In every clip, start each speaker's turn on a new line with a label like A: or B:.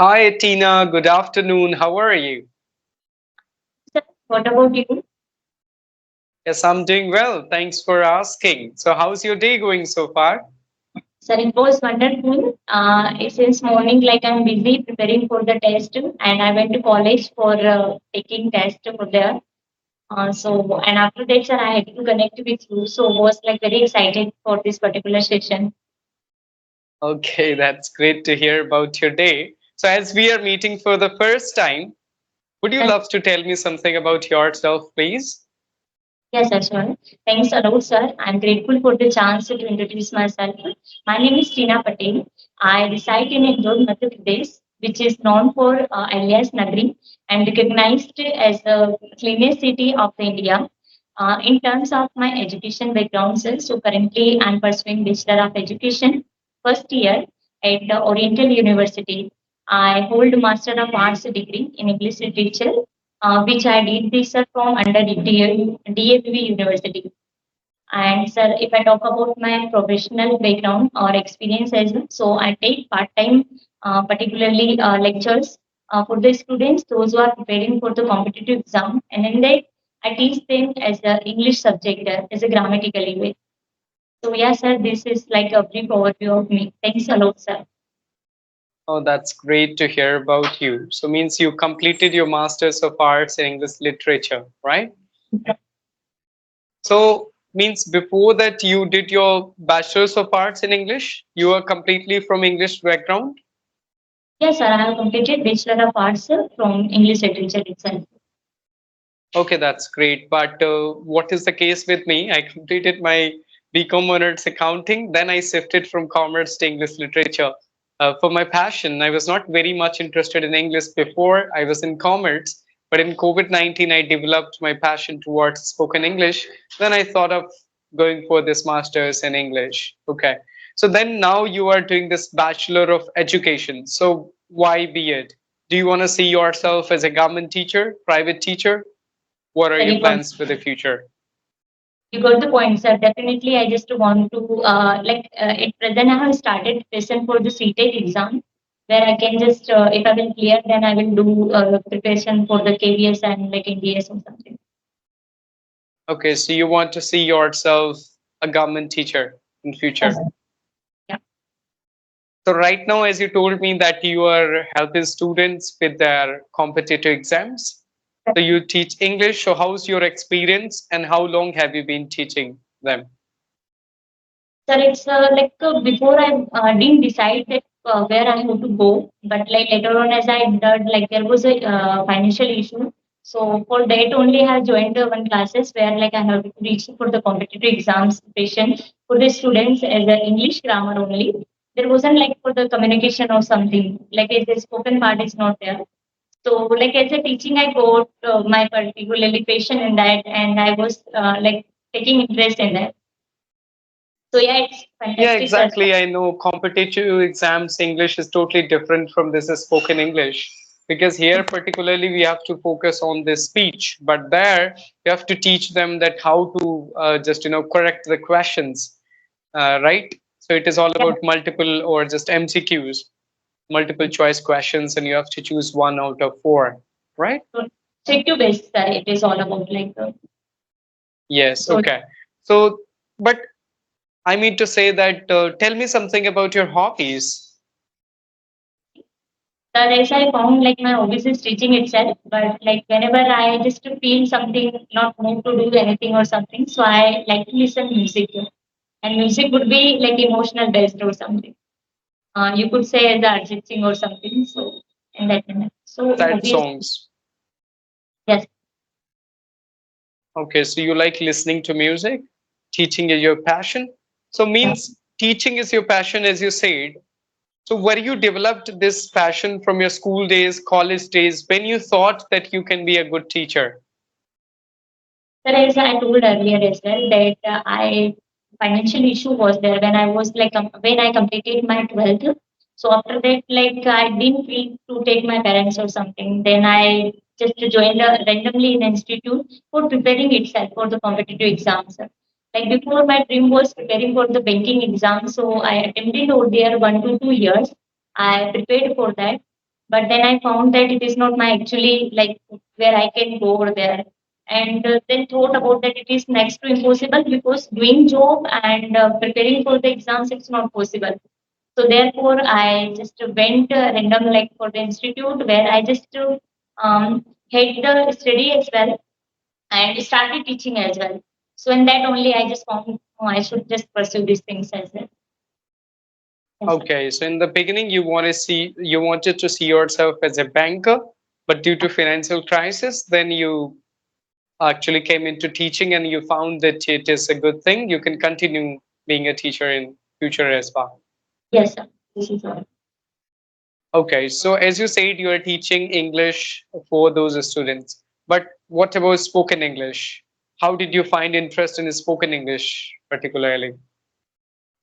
A: Hi, Tina. Good afternoon. How are you?
B: Sir, what about you?
A: Yes, I'm doing well. Thanks for asking. So, how's your day going so far?
B: Sir, it was wonderful. Since morning, like I'm busy preparing for the test, and I went to college for taking test for there. And after that, sir, I had to connect with you. So was like very excited for this particular session.
A: Okay, that's great to hear about your day. So, as we are meeting for the first time, would you
B: Yes,
A: love to tell me something about yourself, please?
B: yes, Ashu. Thanks a lot, sir. I'm grateful for the chance to introduce myself. My name is Tina Patel. I reside in Indore, Madhya Pradesh, which is known for alias Nagri and recognized as the cleanest city of India. In terms of my education background, sir, so currently I'm pursuing Bachelor of Education first year at the Oriental University. I hold Master of Arts degree in English Literature, which I did this sir, from under DAV University. And sir, if I talk about my professional background or experience as well, so I take part-time, particularly lectures for the students, those who are preparing for the competitive exam, and then I teach them as a English subject, as a grammatical way. So yeah, sir, this is like a brief overview of me. Thanks a lot, sir.
A: Oh, that's great to hear about you. So, means you completed your Masters of Arts in English Literature, right? So, means before that you did your Bachelors of Arts in English? You are completely from English background?
B: Yes, sir, I have completed Bachelor of Arts from English Literature itself.
A: Okay, that's great. But what is the case with me? I completed my BCom honors accounting, then I shifted from commerce to English literature. For my passion, I was not very much interested in English before. I was in commerce, but in COVID-19, I developed my passion towards spoken English. Then I thought of going for this master's in English. Okay. So then now you are doing this Bachelor of Education. So why B.Ed? Do you want to see yourself as a government teacher, private teacher? What are
B: Sir,
A: your plans for the future?
B: you got the point, sir. Definitely, I just want to at present I have started preparation for the CTET exam, where I can just if I will clear, then I will do preparation for the KVS and like NDS or something.
A: Okay, so you want to see yourself a government teacher in
B: Yes,
A: future.
B: yeah.
A: So right now, as you told me that you are helping students with their competitive exams, so you teach English. So how's your experience and how long have you been teaching them?
B: Sir, it's before I didn't decide that where I have to go, but like later on as I entered, like there was a financial issue. So for that only I have joined one classes where like I have to reach for the competitive exams preparation for the students as a English grammar only. There wasn't like for the communication or something like as the spoken part is not there. So like as a teaching, I got my particularly passion in that, and I was like taking interest in that. So yeah, it's
A: Yeah,
B: fantastic, sir.
A: exactly. I know competitive exams English is totally different from this spoken English because here particularly we have to focus on the speech, but there you have to teach them that how to just correct the questions, right? So it is all
B: Yeah,
A: about multiple or just MCQs, multiple choice questions, and you have to choose one out of four, right?
B: so objective based, sir. It is all about like
A: Yes.
B: so.
A: Okay. So, but I mean to say that tell me something about your hobbies.
B: Sir, as I found like my hobbies is teaching itself, but like whenever I just feel something not move to do anything or something, so I like to listen music, and music would be like emotional based or something. You could say the Arjit Singh or something. So in that manner. So
A: Sad
B: hobbies,
A: songs.
B: yes.
A: Okay, so you like listening to music, teaching is your passion. So means teaching is your passion, as you said. So where you developed this passion from your school days, college days, when you thought that you can be a good teacher?
B: Sir, as I told earlier as well that I financial issue was there when I was like when I completed my 12th. So after that, like I didn't feel to take my parents or something. Then I just joined randomly in institute for preparing itself for the competitive exams. Like before, my dream was preparing for the banking exam. So I attempted over there 1 to 2 years. I prepared for that. But then I found that it is not my actually like where I can go over there. And then thought about that it is next to impossible because doing job and preparing for the exams it's not possible. So therefore, I just went random like for the institute where I just had the study as well and started teaching as well. So in that only I just found oh, I should just pursue these things as well. Yes, sir.
A: Okay, so in the beginning, you wanted to see yourself as a banker, but due to financial crisis, then you actually came into teaching and you found that it is a good thing. You can continue being a teacher in future as well.
B: Yes, sir. This is all.
A: Okay, so as you said, you are teaching English for those students, but what about spoken English? How did you find interest in spoken English particularly?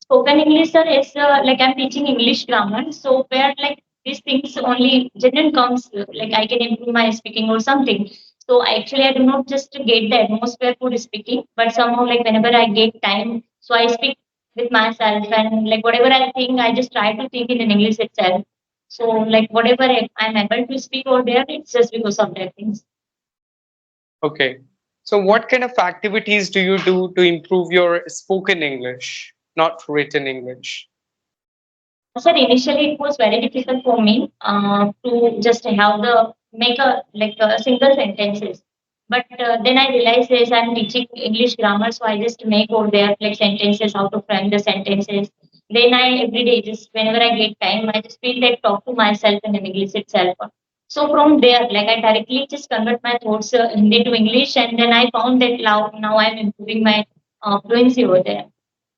B: Spoken English, sir, is like I'm teaching English grammar. So where like these things only general comes like I can improve my speaking or something. So actually I do not just get the atmosphere for speaking, but somehow like whenever I get time, so I speak with myself and like whatever I think, I just try to think in an English itself. So like whatever I'm able to speak over there, it's just because of that things.
A: Okay. So what kind of activities do you do to improve your spoken English, not written English?
B: Sir, initially it was very difficult for me to just have the make a like a single sentences. But then I realized as I'm teaching English grammar, so I just make over there like sentences, how to frame the sentences. Then I every day just whenever I get time, I just feel like talk to myself in English itself. So from there, like I directly just convert my thoughts Hindi to English, and then I found that now I'm improving my fluency over there.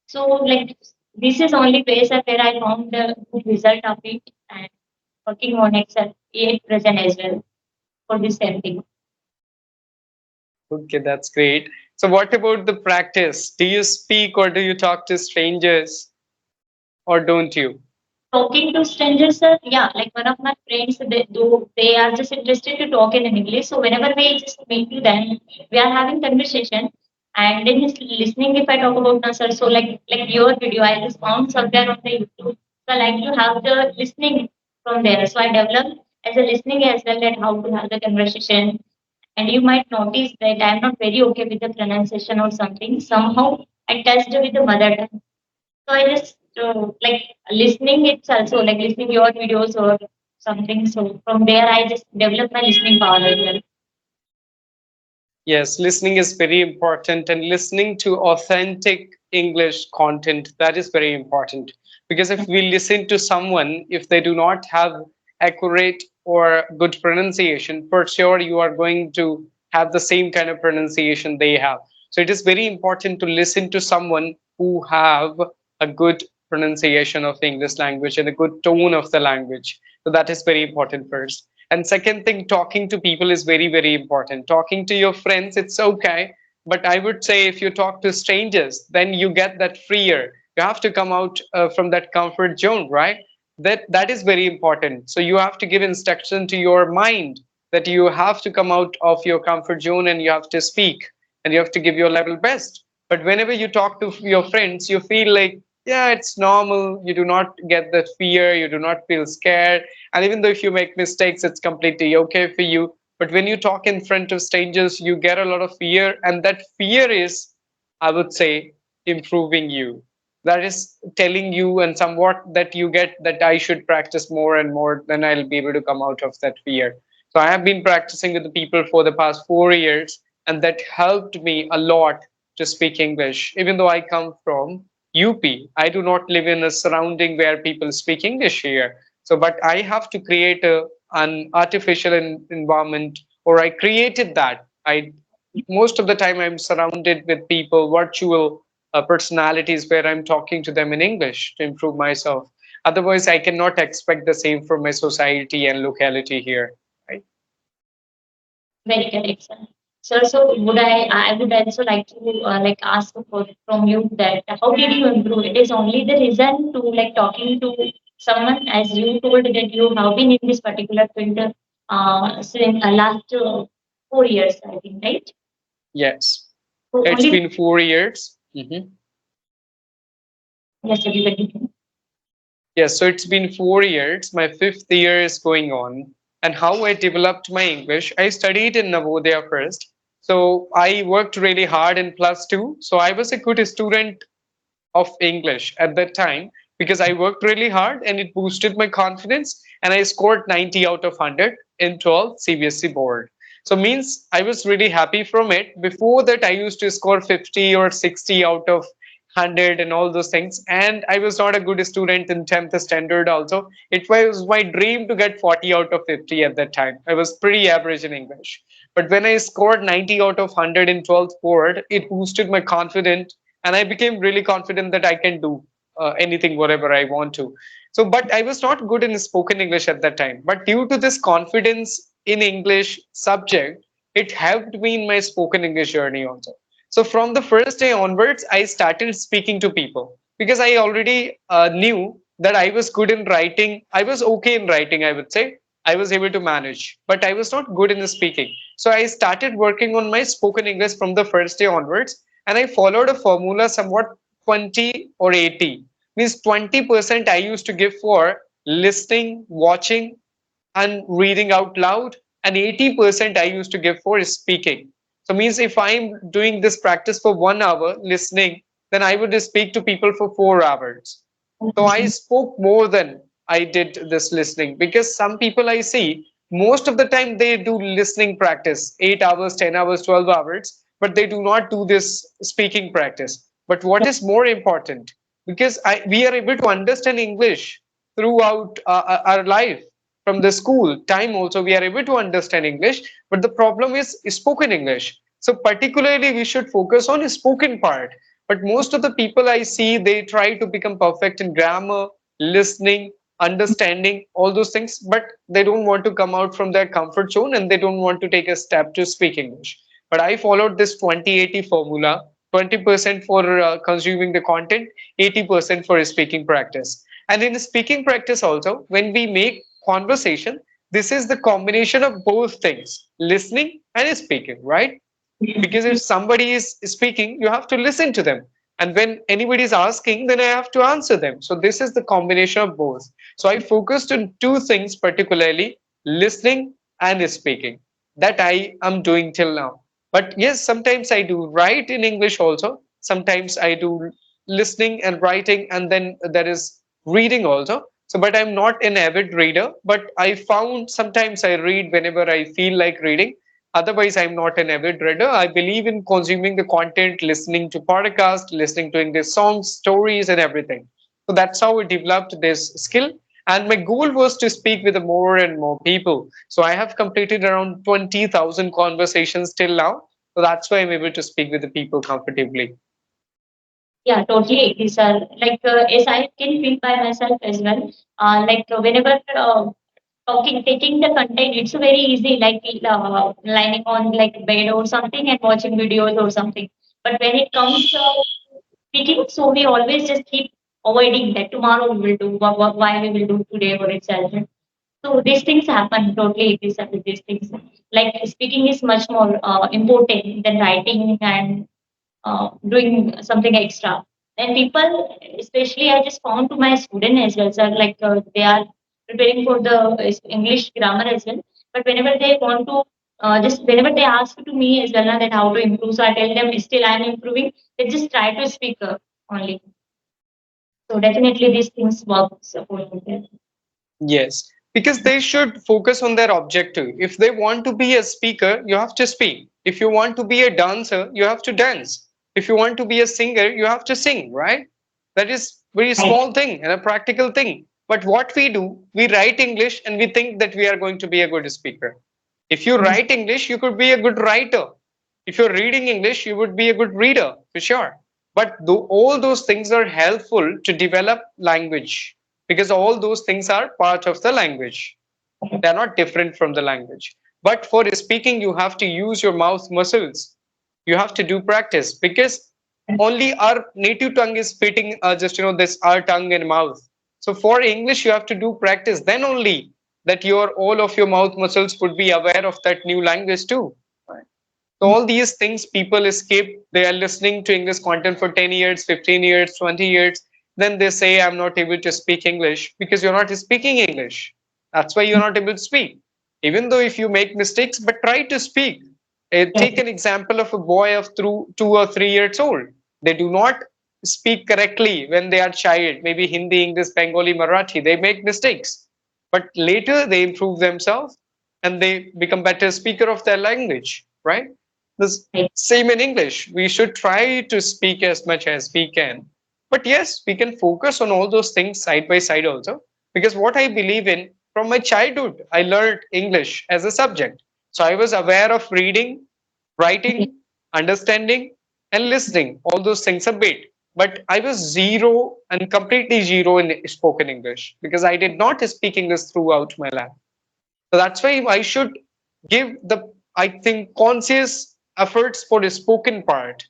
B: So like this is only place where I found the good result of it and working on it at present as well for this same thing.
A: Okay, that's great. So what about the practice? Do you speak or do you talk to strangers or don't you?
B: Talking to strangers, sir, yeah, like one of my friends, they are just interested to talk in English. So whenever we just meet to them, we are having conversation, and then he's listening. If I talk about now, sir, so like your video, I just found somewhere on the YouTube. So I like to have the listening from there. So I developed as a listening as well that how to have the conversation. And you might notice that I'm not very okay with the pronunciation or something. Somehow I touched with the mother tongue. So I just like listening. It's also like listening your videos or something. So from there, I just develop my listening power as well.
A: Yes, listening is very important and listening to authentic English content, that is very important. Because if we listen to someone, if they do not have accurate or good pronunciation, for sure you are going to have the same kind of pronunciation they have. So it is very important to listen to someone who have a good pronunciation of the English language and a good tone of the language. So that is very important first. And second thing, talking to people is very, very important. Talking to your friends, it's okay. But I would say if you talk to strangers, then you get that freer. You have to come out from that comfort zone, right? That is very important. So you have to give instruction to your mind that you have to come out of your comfort zone and you have to speak and you have to give your level best. But whenever you talk to your friends, you feel like, yeah, it's normal. You do not get that fear. You do not feel scared. And even though if you make mistakes, it's completely okay for you. But when you talk in front of strangers, you get a lot of fear. And that fear is, I would say, improving you. That is telling you and somewhat that you get that I should practice more and more, then I'll be able to come out of that fear. So I have been practicing with the people for the past 4 years, and that helped me a lot to speak English. Even though I come from UP, I do not live in a surrounding where people speak English here. So, but I have to create an artificial environment, or I created that. I most of the time I'm surrounded with people, virtual personalities, where I'm talking to them in English to improve myself. Otherwise, I cannot expect the same from my society and locality here. Right?
B: Very correct, sir. So would I would also like to like ask from you that how did you improve? It is only the reason to like talking to someone as you told that you have been in this particular field since last 4 years, I think, right?
A: Yes,
B: So
A: it's
B: only
A: been 4 years.
B: yes, everybody.
A: Yes, so it's been 4 years. My fifth year is going on. And how I developed my English, I studied in Navodaya first. So I worked really hard in plus two. So I was a good student of English at that time because I worked really hard and it boosted my confidence. And I scored 90 out of 100 in 12th CBSE board. So means I was really happy from it. Before that, I used to score 50 or 60 out of 100 and all those things. And I was not a good student in 10th standard also. It was my dream to get 40 out of 50 at that time. I was pretty average in English. But when I scored 90 out of 100 in 12th board, it boosted my confidence and I became really confident that I can do anything, whatever I want to. So, but I was not good in spoken English at that time. But due to this confidence in English subject, it helped me in my spoken English journey also. So from the first day onwards, I started speaking to people because I already knew that I was good in writing. I was okay in writing, I would say. I was able to manage, but I was not good in speaking. So I started working on my spoken English from the first day onwards, and I followed a formula somewhat 20 or 80. Means 20% I used to give for listening, watching, and reading out loud, and 80% I used to give for speaking. So means if I'm doing this practice for 1 hour listening, then I would speak to people for 4 hours. So I spoke more than I did this listening because some people I see most of the time they do listening practice 8 hours, 10 hours, 12 hours, but they do not do this speaking practice. But what is more important, because we are able to understand English throughout our life from the school time also we are able to understand English, but the problem is spoken English. So particularly we should focus on spoken part. But most of the people I see, they try to become perfect in grammar, listening, understanding, all those things, but they don't want to come out from their comfort zone and they don't want to take a step to speak English. But I followed this 20-80 formula: 20% for consuming the content, 80% for speaking practice. And in speaking practice also, when we make conversation, this is the combination of both things, listening and speaking, right? Because if somebody is speaking, you have to listen to them, and when anybody is asking, then I have to answer them. So this is the combination of both. So I focused on two things particularly: listening and speaking. That I am doing till now. But yes, sometimes I do write in English also, sometimes I do listening and writing, and then there is reading also. So but I'm not an avid reader, but I found sometimes I read whenever I feel like reading. Otherwise, I'm not an avid reader. I believe in consuming the content, listening to podcasts, listening to English songs, stories, and everything. So that's how I developed this skill. And my goal was to speak with more and more people. So I have completed around 20,000 conversations till now. So that's why I'm able to speak with the people comfortably.
B: Yeah, totally agree, sir. Like, as I can feel by myself as well. Whenever taking the content, it's very easy, like lying on like bed or something and watching videos or something. But when it comes speaking, so we always just keep avoiding that tomorrow we will do, why we will do today or itself. So these things happen totally agree, sir, with these things. Like speaking is much more important than writing and doing something extra. And people, especially I just found to my student as well, sir, like they are preparing for the English grammar as well. But whenever they want to, just whenever they ask to me as well, that how to improve, so I tell them still I'm improving. They just try to speak only. So definitely these things work support me.
A: Yes, because they should focus on their objective. If they want to be a speaker, you have to speak. If you want to be a dancer, you have to dance. If you want to be a singer, you have to sing, right? That is very
B: Right.
A: small thing and a practical thing. But what we do, we write English and we think that we are going to be a good speaker. If you write English, you could be a good writer. If you're reading English, you would be a good reader for sure. But all those things are helpful to develop language because all those things are part of the language. They're not different from the language. But for speaking, you have to use your mouth muscles. You have to do practice because only our native tongue is fitting just this our tongue and mouth. So for English, you have to do practice. Then only that your all of your mouth muscles would be aware of that new language too. Right? So all these things people escape. They are listening to English content for 10 years, 15 years, 20 years. then they say, I'm not able to speak English because you're not speaking English. That's why you're not able to speak. Even though if you make mistakes, but try to speak.
B: Yes.
A: Take an example of a boy of 2 or 3 years old. They do not speak correctly when they are child, maybe Hindi, English, Bengali, Marathi. They make mistakes, but later they improve themselves and they become better speaker of their language, right? The
B: Right.
A: same in English. We should try to speak as much as we can. But yes, we can focus on all those things side by side also. Because what I believe in, from my childhood, I learned English as a subject. So I was aware of reading,
B: Okay.
A: writing, understanding, and listening, all those things a bit. But I was zero and completely zero in spoken English because I did not speak English throughout my life. So that's why I should give the, I think, conscious efforts for the spoken part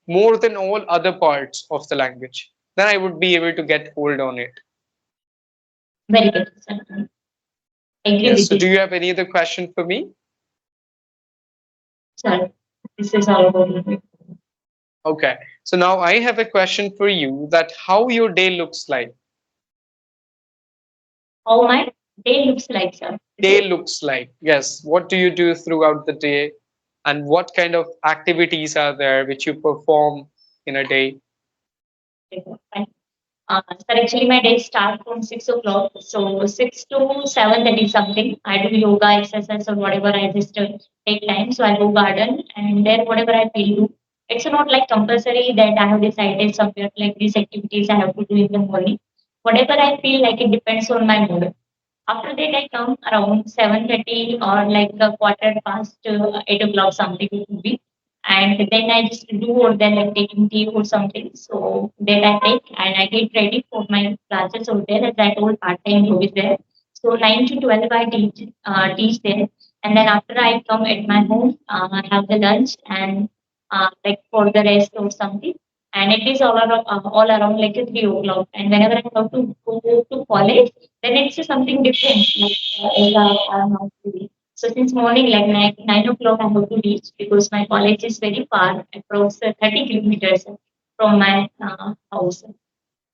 A: more than all other parts of the language. Then I would be able to get hold on it.
B: Very good, sir. I agree
A: Yes.
B: with
A: So
B: this,
A: do you have any other question for me?
B: sir. This is all about it.
A: Okay. So now I have a question for you that how your day looks like.
B: How my day looks like, sir. Is
A: Day
B: it?
A: looks like. Yes. What do you do throughout the day? And what kind of activities are there which you perform in a day?
B: Fine. Sir, actually, my day starts from 6 o'clock. So 6 to 7:30 something. I do yoga, exercise, or whatever. I just take time. So I go garden, and then whatever I feel do. It's not like compulsory that I have decided somewhere like these activities I have to do in the morning. Whatever I feel like it depends on my mood. After that, I come around 7:30 or like a quarter past 8 o'clock something it would be. And then I just do or then like taking tea or something. So then I take and I get ready for my classes over there. As I told, part-time job is there. So 9 to 12 I teach there. And then after I come at my home, I have the lunch and like for the rest or something. And it is all around like a 3 o'clock. And whenever I have to go to college, then it's something different. Like as I am now today. So since morning, like 9 o'clock, I have to reach because my college is very far, across 30 kilometers from my house.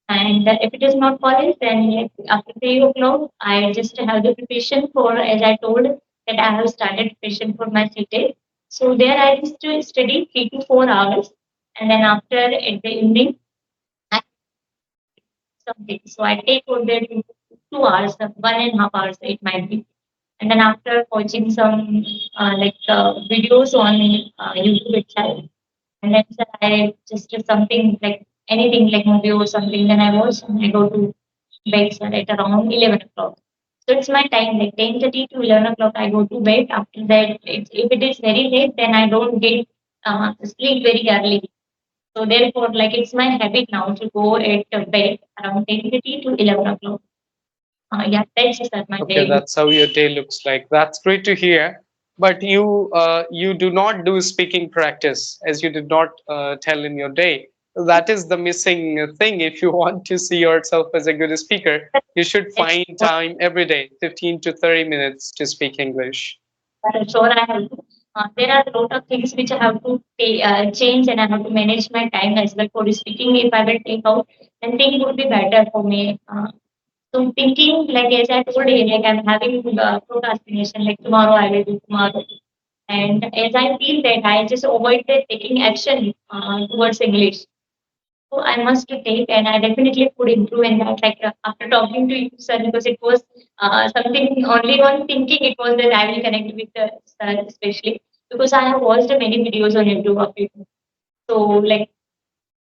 B: And if it is not college, then like after 3 o'clock, I just have the preparation for, as I told, that I have started preparation for my CTEC. So there I used to study 3 to 4 hours. And then after at the evening, I something. So I take over there 2 hours, 1.5 hours it might be. And then after watching some videos on YouTube itself, and then sir, I just do something like anything like movie or something, then I watch and I go to bed sir, at around 11 o'clock. So it's my time like 10:30 to 11 o'clock. I go to bed. After that, if it is very late, then I don't get sleep very early. So therefore, like it's my habit now to go at bed around 10:30 to 11 o'clock. Yeah, that's just my
A: Okay,
B: day.
A: that's how your day looks like. That's great to hear. But you do not do speaking practice as you did not tell in your day. That is the missing thing. If you want to see yourself as a good speaker, you should
B: That's
A: find time every day, 15 to 30 minutes to speak English.
B: sure I have to. There are a lot of things which I have to change and I have to manage my time as well for speaking. If I will take out, then things would be better for me. So thinking like as I told you, like I'm having procrastination, like tomorrow I will do tomorrow. And as I feel that I just avoided taking action towards English. So I must take, and I definitely could improve in that. Like after talking to you, sir, because it was something only one thinking it was that I will connect with the sir, especially because I have watched many videos on YouTube of you. So like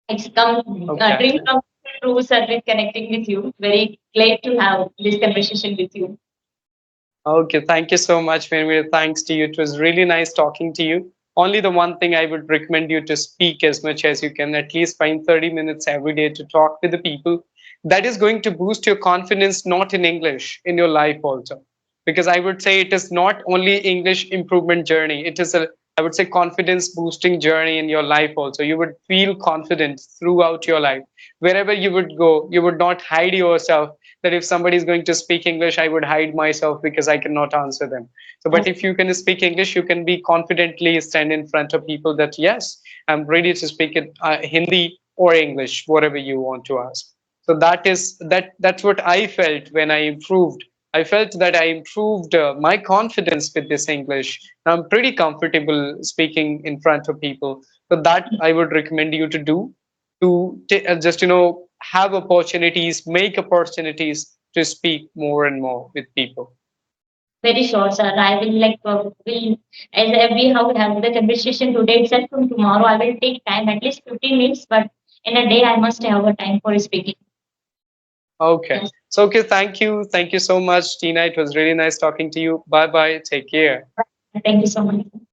B: it's come
A: Okay.
B: dream come true, sir, with connecting with you. Very glad to have this conversation with you.
A: Okay, thank you so much, Vinamir. Thanks to you. It was really nice talking to you. Only the one thing I would recommend you to speak as much as you can, at least find 30 minutes every day to talk with the people. That is going to boost your confidence, not in English, in your life also. Because I would say it is not only English improvement journey, it is a, I would say, confidence boosting journey in your life also. You would feel confident throughout your life. Wherever you would go, you would not hide yourself that if somebody is going to speak English, I would hide myself because I cannot answer them. So, but
B: Yes,
A: if you can speak English, you can be confidently stand in front of people that yes, I'm ready to speak it Hindi or English, whatever you want to ask. So that's what I felt when I improved. I felt that I improved my confidence with this English. I'm pretty comfortable speaking in front of people. So that I would recommend you to do, to just have opportunities, make opportunities to speak more and more with people.
B: Very short, sir. I will will as we have the conversation today itself. From tomorrow, I will take time at least 15 minutes, but in a day, I must have a time for speaking.
A: Okay.
B: Yes.
A: So okay, thank you so much, Tina. It was really nice talking to you. Bye bye. Take care.
B: Thank you so much.